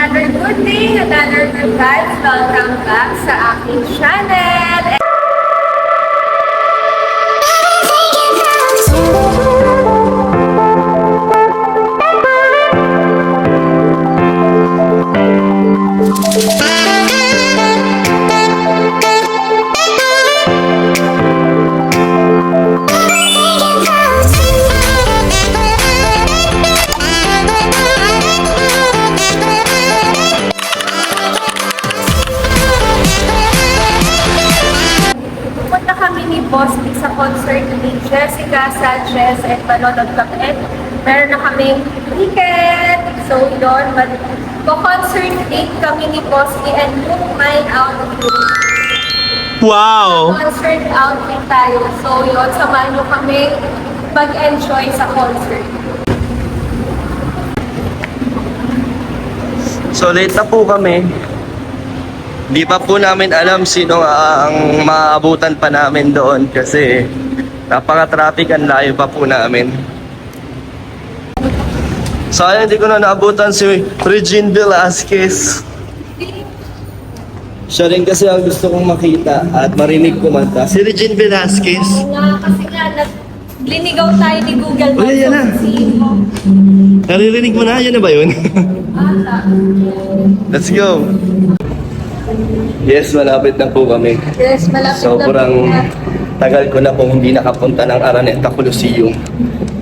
Another good day, another good vibes. Welcome back sa aking channel. Pupunta kami ni Boss sa concert ni Jessica Sanchez at manonood kami. Meron na kaming ticket. So yun, concert date kami ni Boss and book my outfit. Wow! Concert outfit tayo. So yun, samahan nyo kami mag-enjoy sa concert. So late na po kami. Di pa po namin alam sino ang maabutan pa namin doon kasi napaka-traffic, ang layo pa po namin. Sayang hindi ko na naabutan si Regine Velasquez. Siya rin kasi ang gusto kong makita at marinig kumanta. Si Regine Velasquez. Kasi nga, linigaw tayo ni Google Maps. Yan na. Naririnig mo na? Yan na ba yun? Let's go! Yes, malapit na po kami. Yes, malapit Sobrang na. tagal ko na pong hindi nakapunta ng Araneta Coliseum.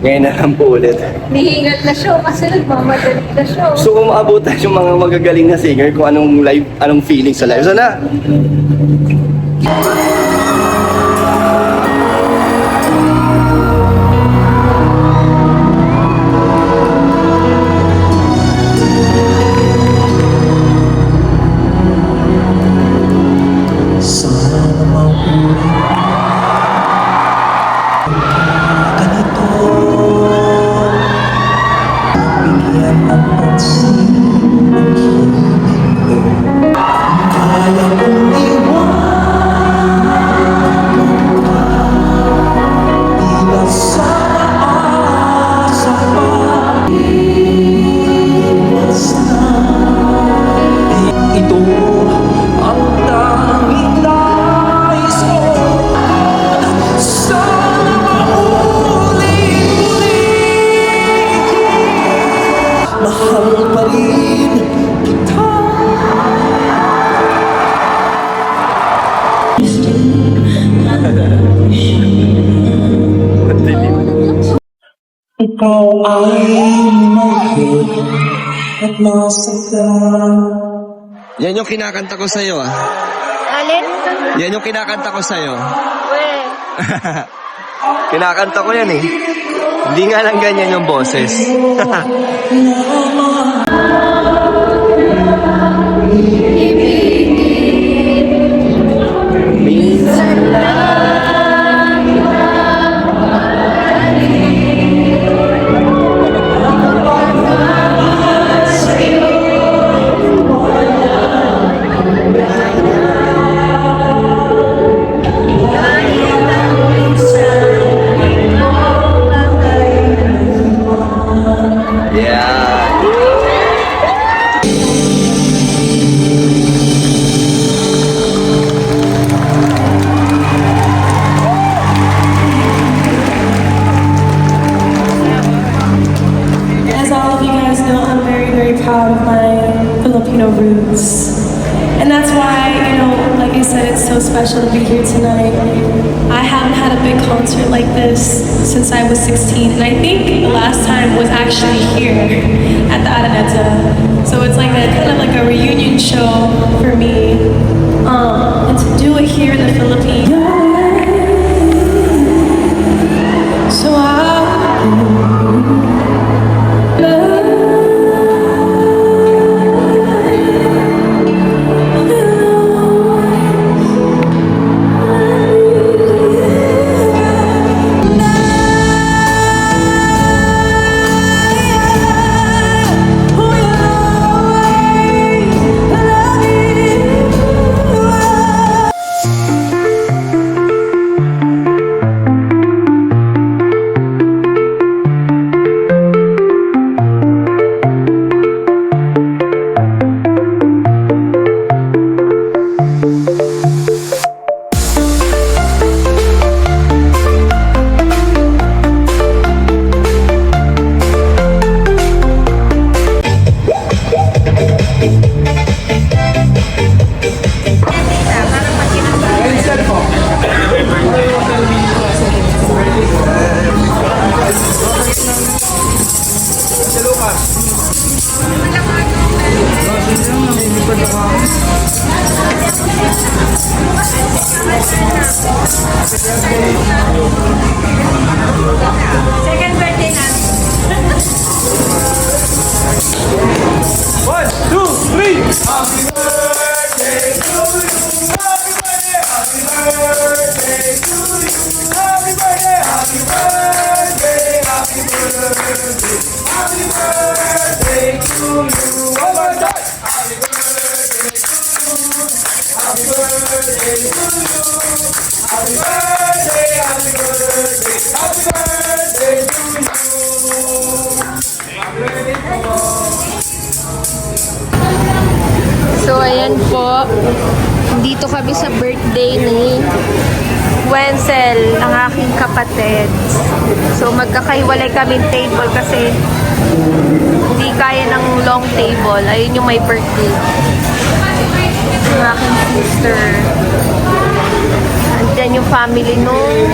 Ngayon na lang po ulit. Nihingat na show kasi nagmamadali na show. Gusto ko maabutan yung mga magagaling na singer kung anong live, anong feeling sa live. Sana! Ikaw ay mahigit at masagdan. Yan yung kinakanta ko sa'yo ah. Alin? Yan yung kinakanta ko sa'yo. Well, Kinakanta ko yan eh. Hindi nga lang ganyan yung boses. As all of you guys know, I'm very, very proud of my Filipino roots. And that's why, like I said, it's so special to be here tonight. I haven't had a big concert like this since I was 16, and I think the last time was actually here at the Araneta. So it's like kind of like a reunion show for me. And to do it here in the Philippines. So Ayan po. Dito kami sa birthday ni Wenzel, ang aking kapatid. So magkakahiwalay kaming table kasi hindi kaya ng long table. Ayun yung may birthday. Ang aking sister. Andyan yung family nung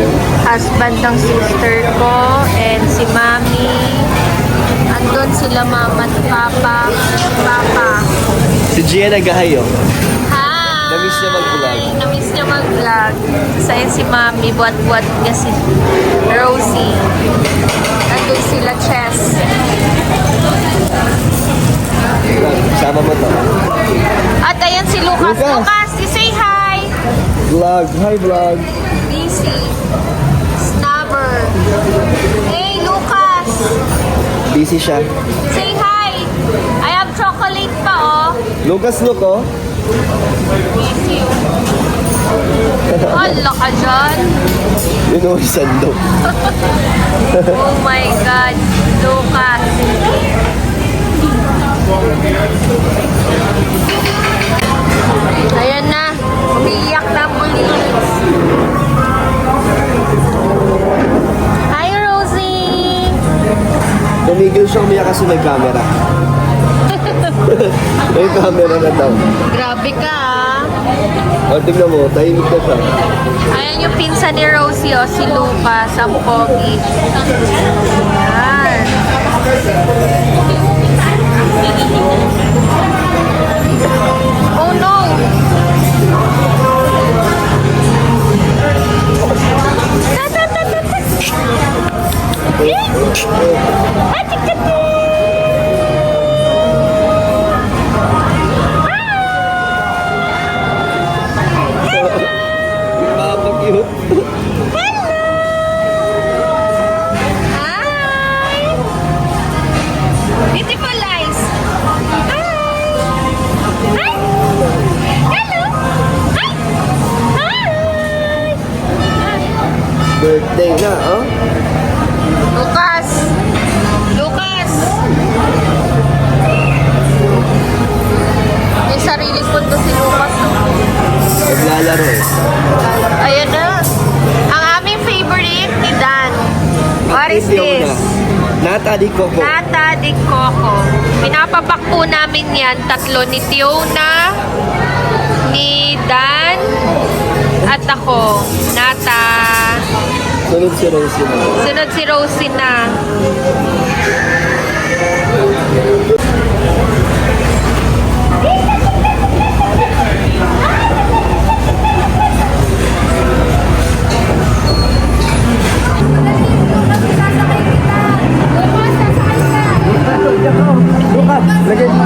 husband ng sister ko and si mami. Andun sila mama at papa. Si Gia nagahay oh. Hi! Namiss niya mag-vlog. Namiss niya mag-vlog. Sa'yo si mami, buat-buat niya si Rosie. Andun sila Chess. Sama mo to. At ayan si Lucas. Lucas! Lucas, you say hi! Vlog. Hi vlog. Busy. Snubber. Hey, Lucas! Busy siya. Say hi! I have chocolate pa, oh. Lucas, look oh. Hala ka dyan. Yun oh, sandok. Oh my God. Lucas. Ayan na. Umiiyak na ang police. Hi, Rosie. Tumigil siya umiyak kasi may camera. May camera na daw. Grabe ka, ah. O, tignan mo, tahimik na siya. Ayan yung pinsan ni Rosie, oh, si Lucas, ang pogi. Ayan. Oh no! Napaka-cute. Hi! Beautiful eyes! Hi! Hi! Hello! Hi! Hi! Birthday na, oh. Lucas! Lucas! May sariling mundo si Lucas, oh. Naglalaro eh. Ayan na. Ang aming favorite ni Dan. What is Activity this? una. Nata di Coco. Nata de Coco. Pinapapak po namin yan. Tatlo ni Tiona, ni Dan, at ako. Nata. Sunod si Rosie na. Sunod si Rosie na. Lucas, lagay mo.